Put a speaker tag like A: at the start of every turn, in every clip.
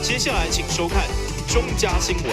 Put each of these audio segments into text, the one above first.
A: 接下来请收看中嘉新闻。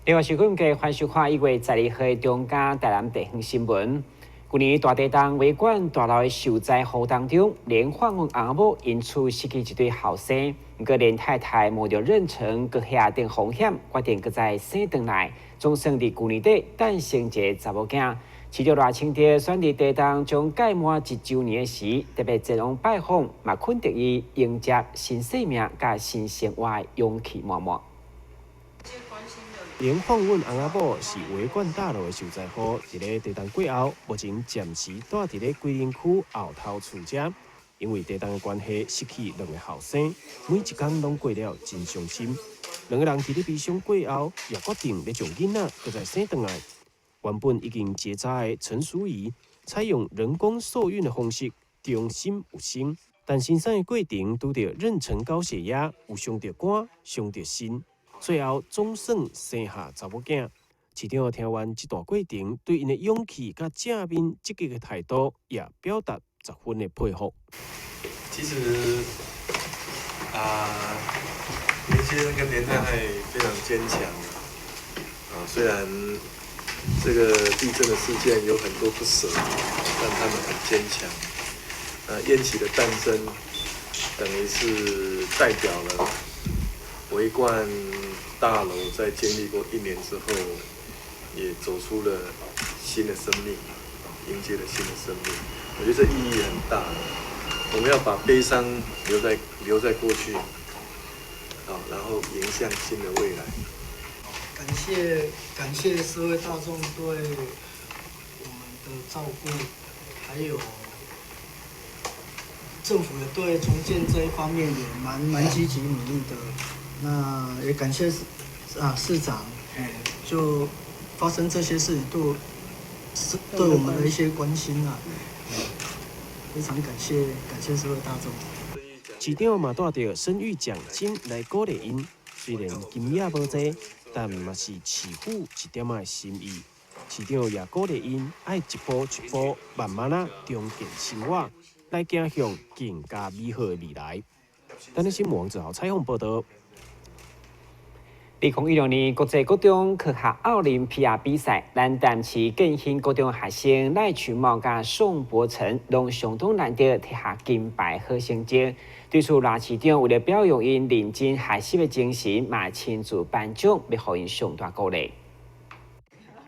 B: 另外，是阮家欢喜看1月12号的中嘉台南地方新闻。去年大地震维管大楼的受灾户当中，连访问阿某因此失去一对后生，不过连太太冒着妊娠佮下定风险，决定佮再生回来，总算伫去年底诞生一个查某囝。市长赖清德选伫地震将届满1周年时，特别前往拜访，嘛肯定伊迎接新生命佮新生活的勇气满满。
C: 连访问翁仔某是维管大楼的受灾户，伫咧地震过后，目前暂时住伫咧桂林区后头厝遮。因为地震的关系，失去2个后生，每一天拢过了真伤心。2个人伫咧悲伤过后，也决定要将囡仔搁再生回来。原本已经结扎的陈淑仪，采用人工受孕的方式重新有生，但生产的过程拄到妊娠高血压，有伤到肝，伤到心。最后总算生下查某囝。市长听完这段过程，对因的勇气甲正面积极的态度，也表达10分的佩服。
D: 其实年轻人跟连太太非常坚强虽然这个地震的事件有很多不舍，但他们很坚强。烟起的诞生，等于是代表了维冠大楼在经历过1年之后，也走出了新的生命，迎接了新的生命。我觉得这意义很大。我们要把悲伤留在过去，然后迎向新的未来。
E: 感谢社会大众对我们的照顾，还有政府也对重建这一方面也蛮积极努力的。那也感谢市长，就发生这些事情对我们的一些关心非常感谢社会大众。
C: 市长嘛带着生育奖金来鼓励因，虽然金额无济，但嘛是市府一点仔心意。市长也鼓励因爱一步一步，慢慢重建生活，来走向更加美好的未来。咱的新闻最后采访报道。
B: 2016年国际高中科学奥林匹亚比赛，咱淡市建兴高中学生赖群茂甲宋博成拢相当难得摕下金牌好成绩。对此，赖市长为了表扬因认真学习的精神，嘛亲自颁奖，要予因上大鼓励。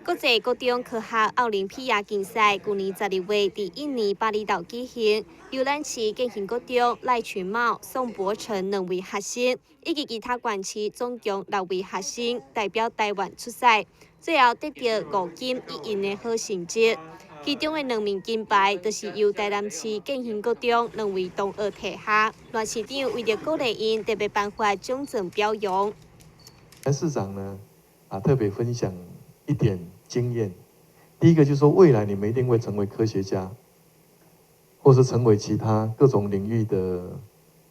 F: 国际高中科学奥林匹亚竞赛去年12月伫印尼巴厘岛举行，由咱市建兴高中赖群茂、宋博成2位学生，以及其他县市总共6位学生代表台湾出赛，最后得到5金1银的好成绩。其中的2名金牌，就是由台南市建兴高中2位同学摕下。赖市长为了鼓励因，特别颁发奖状表扬。
D: 市长呢，特别分享一点经验。第一个就是说，未来你们一定会成为科学家，或是成为其他各种领域的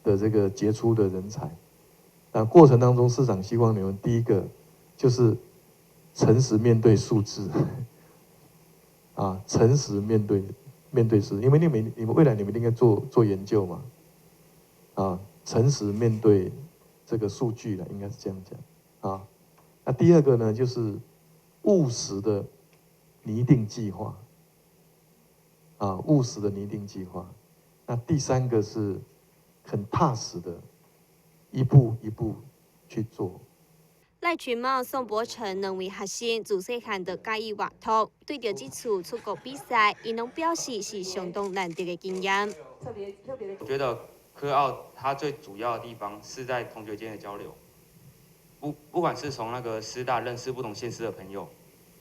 D: 这个杰出的人才。那过程当中，市长希望你们第一个就是诚实面对数字，诚实面对数字，因为你们未来你们应该做研究嘛，诚实面对这个数据了，应该是这样讲那第二个呢，就是务实的拟定计划，务实的拟定计划。那第3个是很踏实的，一步一步去做。
F: 赖群茂、宋博成2位学生自细汉就介意画图，对着这次出国比赛，因拢表示是相当难得的经验。
G: 我觉得科奥它最主要的地方是在同学间的交流，不管是从那个师大认识不同县市的朋友，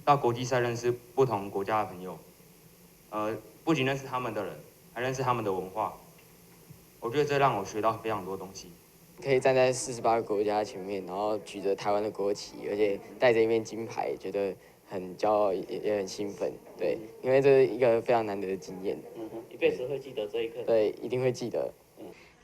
G: 到国际赛认识不同国家的朋友，不仅认识他们的人，还认识他们的文化。我觉得这让我学到非常多东西。
H: 可以站在48个国家前面，然后举着台湾的国旗，而且带着一面金牌，觉得很骄傲，也很兴奋。对，因为这是一个非常难得的经验。
I: 一辈子会记得这一刻。
H: 对，一定会记得。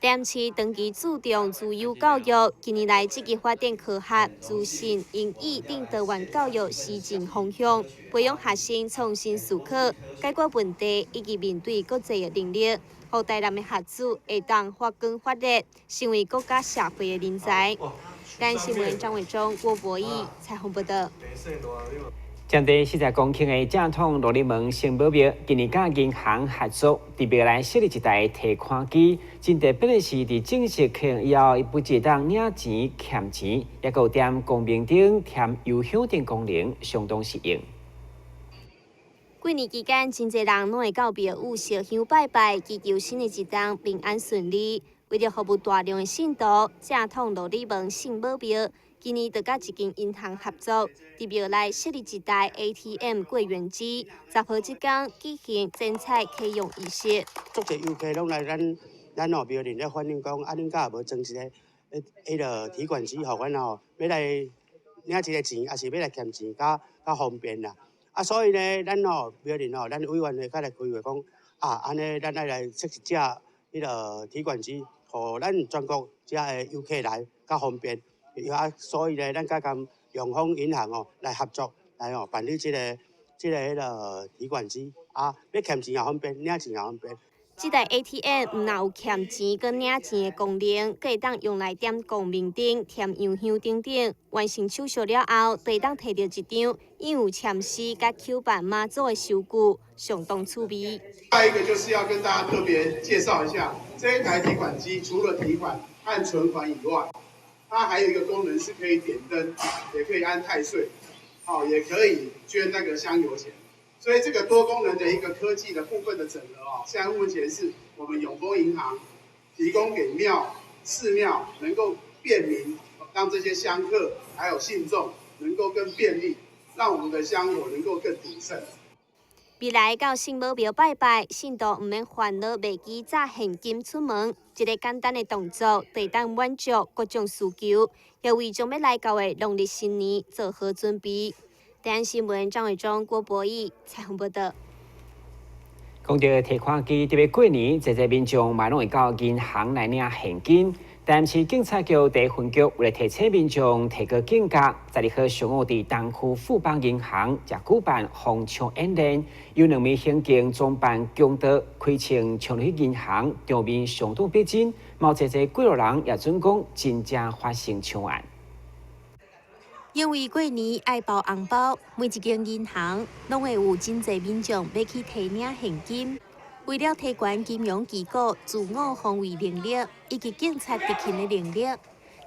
F: 电市长期注重自由教育，近年来积极发展科学、自信、英语等多元教育施政方向，培养学生创新思考、解决问题以及面对国际的能力，让台南的学子会当发光发热，成为国家社会的人才。台新闻张伟忠、郭博义采访报道。
B: 将在40公顷的正统罗里门城堡庙，今年甲银行合作，伫庙内设立一台提款机。真特别的是，伫正式启用以后，不只当领钱、欠钱，也有踮公屏顶添邮箱等功能，相当实用。
F: 过年期间，真侪人拢会到庙宇烧香拜拜，祈求新的一冬平安顺利。为了服务大量的信徒，正统罗里门圣母庙今年就甲一间银行合作，伫庙内设立一台 ATM 柜员机，集合即天举行剪彩启用仪式。
I: 足侪游客拢来咱庙里咧反映讲，恁敢无装一个迄个提款机，互阮要来领一个钱，也是要来欠钱，较方便啦。所以呢，咱庙里咱委员会较来开会讲，安尼咱来设一只迄个提款机，互咱全国遮的游客来较方便。所以呢，咱甲永丰银行来合作，来办理这个迄个提款机，要欠钱也方便，领钱也方便。
F: 这台 ATM 唔但有欠钱跟领钱的功能，可以当用来点光明灯、添邮箱等等。完成手续了后，可以当摕到一张印有签诗甲 Q 版妈祖的收据，相当趣味。
J: 下一个就是要跟大家特别介绍一下，这一台提款机除了提款和存款以外，它还有一个功能是可以点灯，也可以按太岁，也可以捐那个香油钱。所以这个多功能的一个科技的部分的整合现在目前是我们永丰银行提供给寺庙能够便民，让这些香客还有信众能够更便利，让我们的香火能够更鼎盛。
F: 未来到圣母庙拜拜，信徒唔免烦恼袂记载现金出门，一个简单的动作，就当满足各种需求，也为将要来到的农历新年做好准备。台湾新闻张伟忠、郭博义采访报道。
B: 讲到提款机，特别过年，侪民众嘛拢会到银行来领现金。但是警察局第一分局为了提醒民众提高警觉，12号上午伫东区富邦银行也举办防抢演练，有2名刑警装扮强盗开枪冲入去银行，场面相当逼真，毛侪几路人也准讲真正发生抢案。
F: 因为过年爱包红包，每一间银行拢会有真侪民众要去提领现金。为了提悬金融机构自我防卫能力以及警察执勤的能力，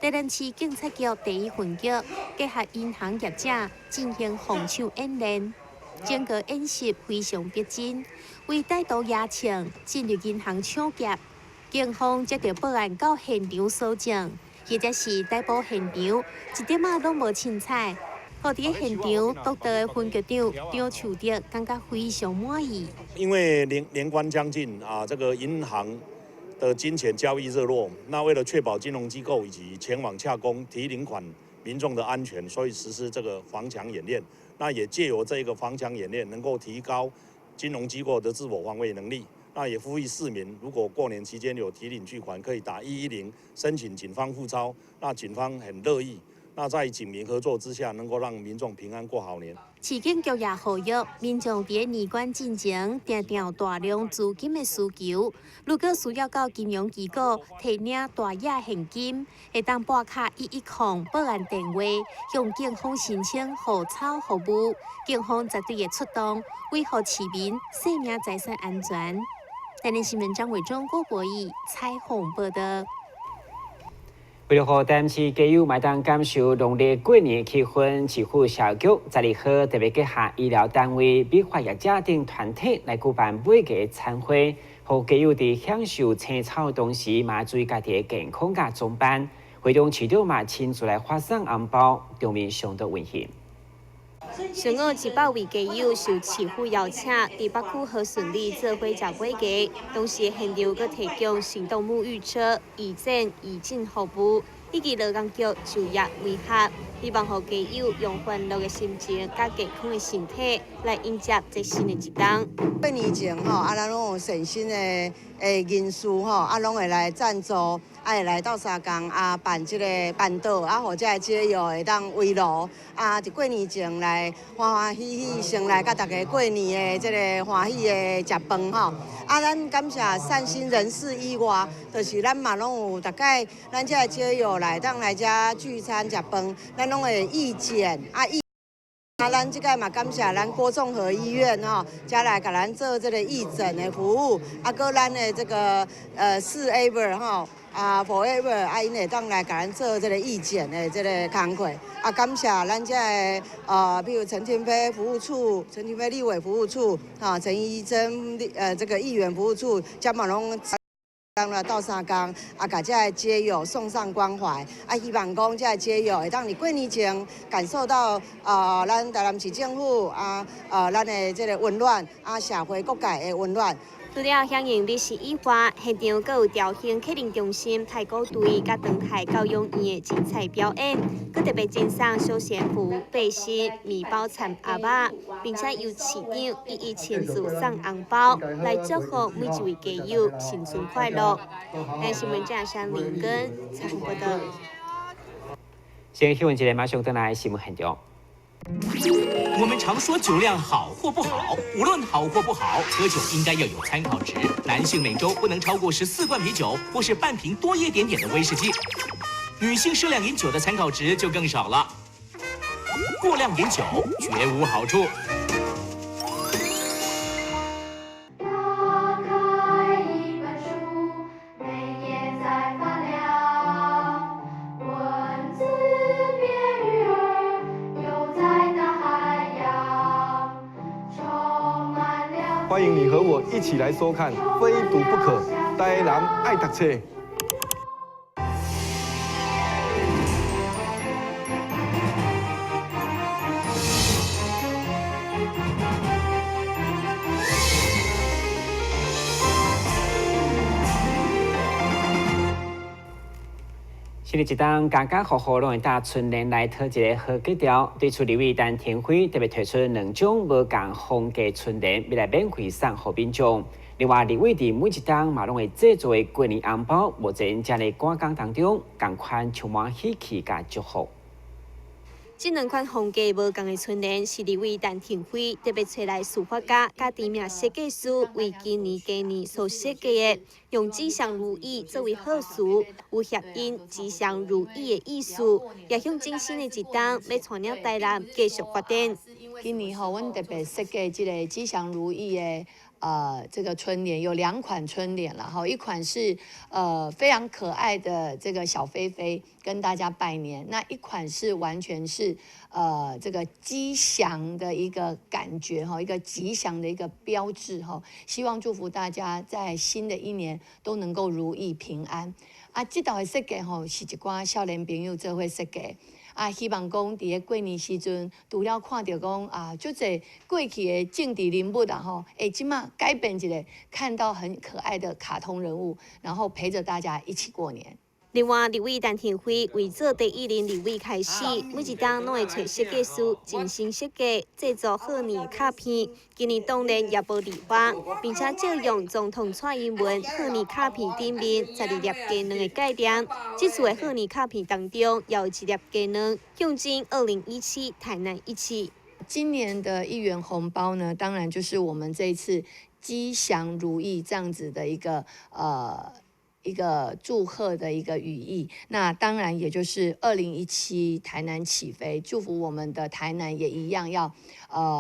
F: 台南市警察局第一分局结合银行业者进行防抢演练。整个演习非常逼真，为歹徒压枪进入银行抢劫，警方接到报案到现场搜证。或者是逮捕现场，一点仔拢无凊彩。好伫现场督导的分局长张树德感觉非常满意。
K: 因为年关将近这个银行的金钱交易热络，那为了确保金融机构以及前往洽公提领款民众的安全，所以实施这个防抢演练。那也借由这个防抢演练，能够提高金融机构的自我防卫能力。那也呼吁市民，如果过年期间有提领巨款，可以打110申请警方付钞。那警方很乐意。那在警民合作之下，能够让民众平安过好年。
F: 市警局也呼吁民众伫年关进前，定定有大量资金的需求。如果需要到金融机构提领大额现金，会当拨卡110报案电话，向警方申请护钞服务。警方绝对会出动，维护市民生命财产安全。台南新闻张伟忠、郭博义采访报道。
B: 为了让台南市家友买当感受农历过年气氛，市府社局12号特别结合医疗单位、美发业者等团体来举办每个餐会，让家友伫享受青草的同时，嘛注意家己的健康甲装扮。会中市长嘛亲自来发送红包，场面相当温馨。
F: 上午100位家友受市府邀请，伫北区和顺利做伙食尾牙，同时现场阁提供行动沐浴车、义诊、义诊服务，以及劳工局就业媒合，希望让家友用欢乐的心情、甲健康的身体来迎接这新的一冬。
L: 过年前咱拢有善心的人士拢会来赞助。会来到沙港办这个办桌互这街友会当围炉伫过年前来欢欢喜喜先来甲大家过年的这个欢喜的食饭咱感谢善心人士以外，就是咱嘛拢有大概咱这街友来当来遮聚餐食饭，咱拢会义检咱即个嘛感谢咱郭综合医院加来甲咱做这个义诊的服务，搁咱的这个4ever forever因会当来甲咱做这个义检的这个工作感谢咱这个比如陈廷飞服务处、陈廷飞立委服务处陈怡贞这个议员服务处，加嘛拢。到三工甲这个街友送上关怀希望讲这个街友会当伫过年前感受到咱台南市政府咱的这个温暖社会各界的温暖。
F: 除了响应历史以外，现场阁有调兴客人中心太鼓队甲长海教养院的精彩表演，佮特别赠送休闲服、背心、米包掺鸭肉，并且由市长一一亲自送红包来祝福每一位家友新春快乐。咱新闻站上林根采访报道。
B: 先新闻节马上登来新闻现场。
A: 我们常说酒量好或不好，无论好或不好，喝酒应该要有参考值。男性每周不能超过14罐啤酒，或是半瓶多一点点的威士忌。女性适量饮酒的参考值就更少了。过量饮酒绝无好处。
M: 欢迎你和我一起来收看《非读不可》，台南爱读册。
B: 新的一档家家户户拢会搭春联来讨一个好格调。对处立委陈廷辉特别推出2种无共风格春联，要来免费送给民众。另外，立委伫每一档嘛拢会制作的过年红包，目前正在赶工当中，同款充满喜气甲祝福。
F: 这2款风格无同的春联，是立委陈廷辉特别找来书法家甲知名设计师为今年过年所设计的，用吉祥如意作为贺词，有谐音吉祥如意的意思，也向精心的一档要传了台南继续发展。
N: 今年阮特别设计这个吉祥如意的。这个春联有2款春联了哈，一款是非常可爱的这个小飞飞跟大家拜年，那一款是完全是这个吉祥的一个感觉哈，一个吉祥的一个标志哈，希望祝福大家在新的一年都能够如意平安。这道的设计吼是一寡少年朋友做伙设计。希望讲伫个过年时阵，除了看到讲足侪过去的政治人物吼，即马改变一下，看到很可爱的卡通人物，然后陪着大家一起过年。
F: 另外，立委陈廷辉为做第1任立委开始，每一档拢会找设计师精心设计制作贺年卡片。今年当然也无例外，并且借用总统蔡英文贺年卡片顶面12粒鸡卵的概念。这次的贺年卡片当中，也有1粒鸡卵，象征2017台南一起。
N: 今年的1元红包呢，当然就是我们这一次吉祥如意这样子的一个祝贺的一个语义，那当然也就是2017台南起飞，祝福我们的台南也一样要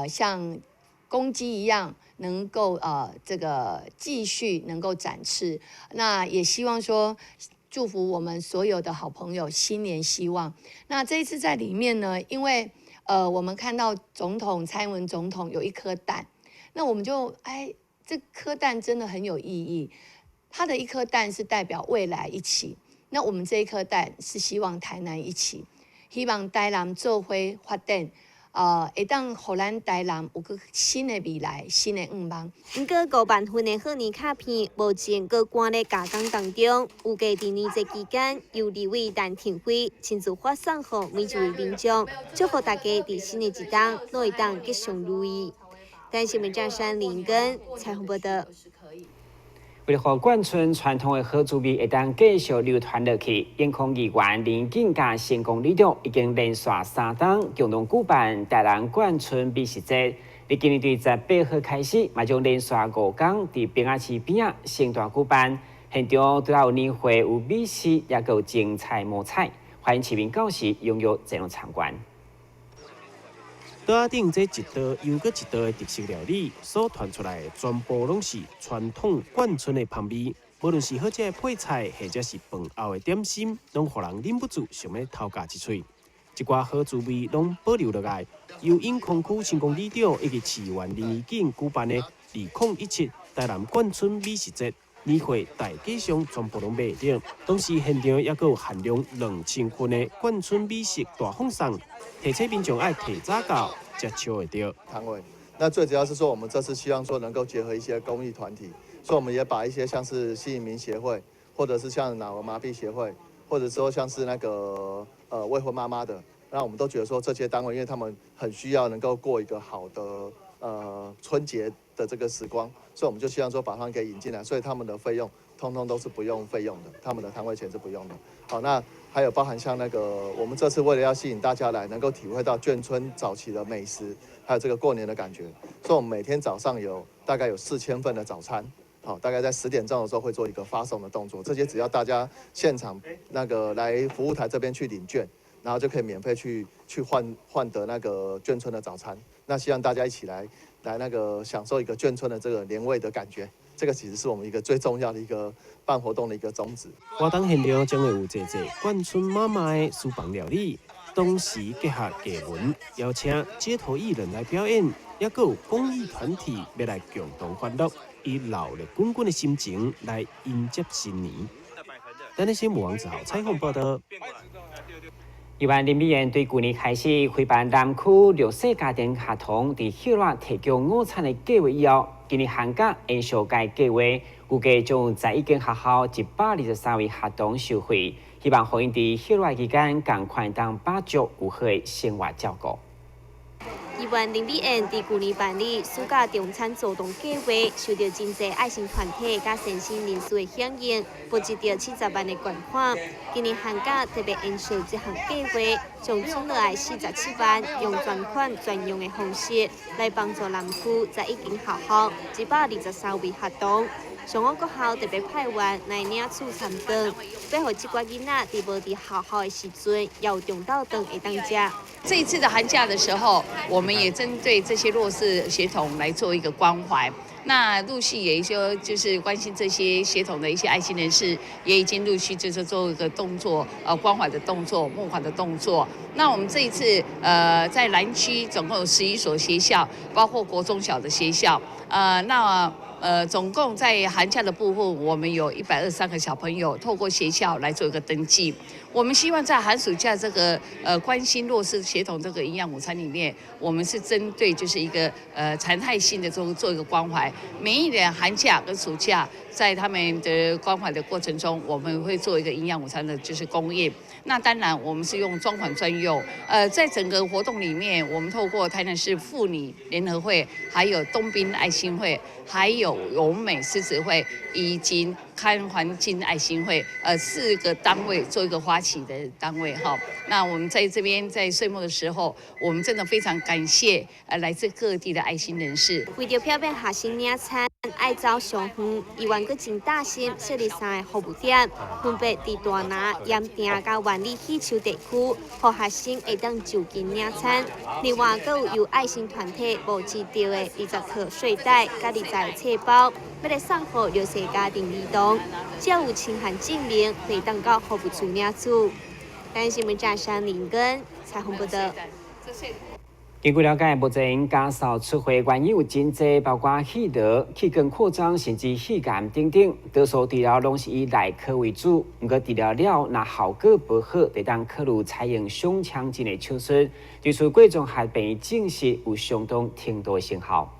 N: 像公鸡一样能够这个继续能够展翅，那也希望说祝福我们所有的好朋友新年希望。那这一次在里面呢，因为我们看到蔡英文总统有1颗蛋，那我们就这颗蛋真的很有意义。它的1颗蛋是代表未来一起，那我们这1颗蛋是希望台南一起，希望台南做伙发展会当互咱台南有个新的未来、新的愿望。
F: 不过5万份的贺年卡片目前搁关在加工当中，预计在年节期间由立委陈廷辉亲自发送给每一位民众，祝福大家在新的一档都会当吉祥如意。但新闻站山林根采访报道。
B: 为了让眷村传统的好滋味会当继续流传落去，健康议员林景甲成功力量已经连续3档共同举办台南眷村美食节。伫今年18号开始，嘛将连续5天伫平雅市边仔盛大举办，现场除了有年会、有美食，也有精彩摸彩，欢迎市民到时踊跃前往参观。
C: 桌仔顶这一道又搁一道的特色料理，所传出来的全部拢是传统眷村的香味。无论是好食的配菜，或者是饭后的点心，拢互人忍不住想要偷夹一喙。一寡好滋味拢保留落来。由永康区成功里长以及市员林义景举办的2017台南眷村美食节年会大街上全部拢卖掉，同时现场也有限量2000份的眷村美食大放送，提醒民众爱提早到才抢会到
O: 摊位。那最主要是说，我们这次希望说能够结合一些公益团体，所以我们也把一些像是新移民协会，或者是像脑麻痹协会，或者说像是那个未婚妈妈的，那我们都觉得说这些单位，因为他们很需要能够过一个好的春节的这个时光，所以我们就希望说把他们给引进来，所以他们的费用通通都是不用费用的，他们的摊位钱是不用的。好，那还有包含像那个我们这次为了要吸引大家来，能够体会到眷村早期的美食，还有这个过年的感觉，所以我们每天早上大概有4000份的早餐。好，大概在10点钟的时候会做一个发送的动作，这些只要大家现场那个来服务台这边去领券，然后就可以免费去换得那个眷村的早餐。那希望大家一起来那个享受一个眷村的这个年味的感觉，这个其实是我们一个最重要的一个办活动的一个宗旨。
C: 活动现场将会有侪眷村妈妈的私房料理，同时结合艺文，邀请街头艺人来表演，也有公益团体要来共同欢乐。以热烈滚滚的心情来迎接新年。咱的新闻王子豪采访报道。
B: 台湾林美燕对去年开始开办南区弱势家庭学童伫希腊提供午餐的计划以后，今年寒假延续该计划，预计将在一间学校123位学童受惠，希望让因伫希腊期间共款当把足有好的生活照顾。
F: 议员林美燕伫去年办理暑假中餐走动计划，受到真侪爱心团体甲善心人士的响应，募集到70万的捐款。今年寒假特别延续这项计划，将存落来47万，用专款专用的方式来帮助南区在一间学校123位学童。上岸国校特别派员来领取餐顿，要互这寡囡仔伫无伫学校的时阵，也有中昼顿会当食。
N: 这一次的寒假的时候，我们也针对这些弱势学童来做一个关怀。那陆续也就是关心这些血统的一些爱心人士，也已经陆续就是做一个动作，关怀的动作、募款的动作。那我们这一次在南区总共有11所学校，包括国中小的学校，总共在寒假的部分，我们有123个小朋友透过学校来做一个登记。我们希望在寒暑假这个关心弱势血统这个营养午餐里面，我们是针对就是一个常态性的做一个关怀。每一年寒假跟暑假，在他们的关怀的过程中，我们会做一个营养午餐的就是供应。那当然，我们是用专款专用。在整个活动里面，我们透过台南市妇女联合会，还有东滨爱心会，还有永美狮子会，以及看环境爱心会，4个单位做一个发起的单位哈。那我们在这边在岁末的时候，我们真的非常感谢来自各地的爱心人士。
F: 为着漂亮学生领餐，爱走上远，议员阁真大心设立3个服务点，分别伫大拿、盐埕甲万里气球地区，让学生会当就近领餐。另外，阁有由爱心团体募集到的20套睡袋甲20个册包，要来送予弱势家庭儿童，只要有清函证明，可以当到服务处领取。台新闻站山林根采访报道。
B: 根据了解，目前家扫出货原有真济，包括气道、气管扩张，甚至气癌等等。多数治疗拢是以内科为主，不过治疗了，若效果不好，就当考虑采用胸腔镜的手术。据说各种合并证实有相当程度的成效。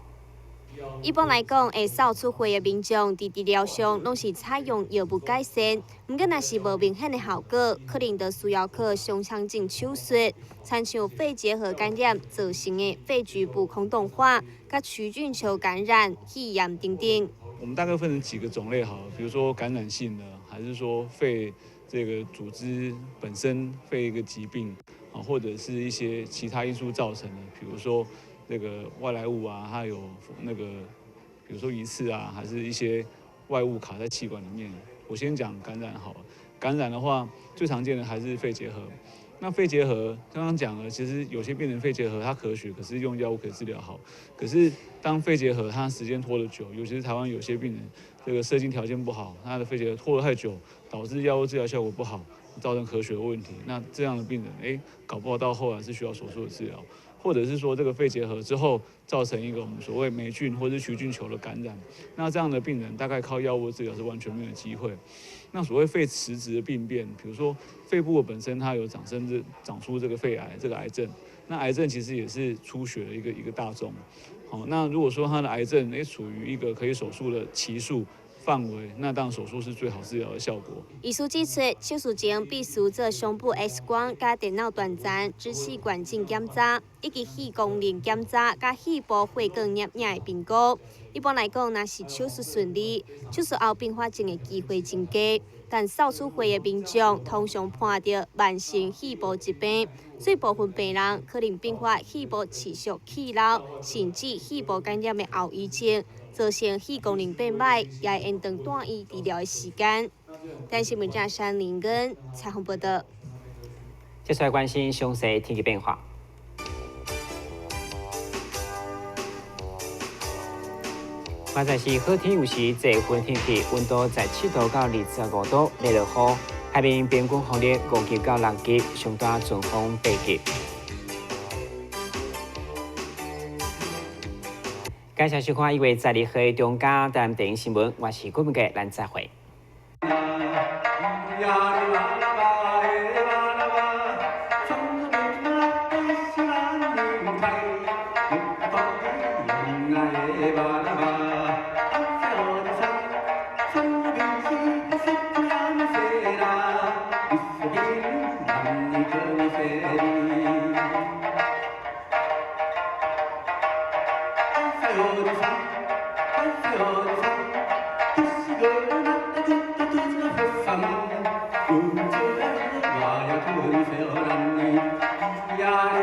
F: 一般来讲，会扫出血的民众，伫治疗上拢是采用药物改善。毋过，若是无明显的效果，可能就需要靠胸腔镜手术，参像肺结核感染造成的肺局部空洞化、甲曲菌球感染、肺炎等等。
P: 我们大概分成几个种类好了，比如说感染性的，还是说肺这个组织本身肺一个疾病啊，或者是一些其他因素造成的，比如说这个外来物啊，它有那个，比如说鱼刺啊，还是一些外物卡在气管里面。我先讲感染好了，感染的话，最常见的还是肺结核。那肺结核刚刚讲了，其实有些病人肺结核它咳血，可是用药物可以治疗好。可是当肺结核它时间拖得久，尤其是台湾有些病人这个社经条件不好，他的肺结核拖得太久，导致药物治疗效果不好，造成咳血的问题。那这样的病人，搞不好到后来是需要手术的治疗。或者是说这个肺结核之后造成一个我们所谓霉菌或者是曲菌球的感染，那这样的病人大概靠药物治疗是完全没有机会。那所谓肺实质的病变，比如说肺部本身它有长出这个肺癌这个癌症，那癌症其实也是出血的一个大宗。好，那如果说它的癌症处于一个可以手术的期数范围，那当然手术是最好治疗的效果。
F: 医师指出，手术前必须做胸部 X 光加电脑断层、支气管镜检查，以及肺功能检查加肺部血管液的评估。一般来讲，若是手术顺利，手术后并发症的机会增加。但扫出血的民众通常伴着慢性肺部疾病，所以部分病人可能并发肺部持续气流，甚至肺部感染的后遗症。造成肺功能变歹，也会延长短医治疗的时间。但新闻站山林根采访报道。
B: 接下来关心详细天气变化。现在是好天有时这份天气，温度在7度到25度，热落雨。海面平均风力5级到6级，上大阵风8级。感谢收看，以为在你黑中家台电影新闻，我是郭文杰，咱再会。
Q: 呀。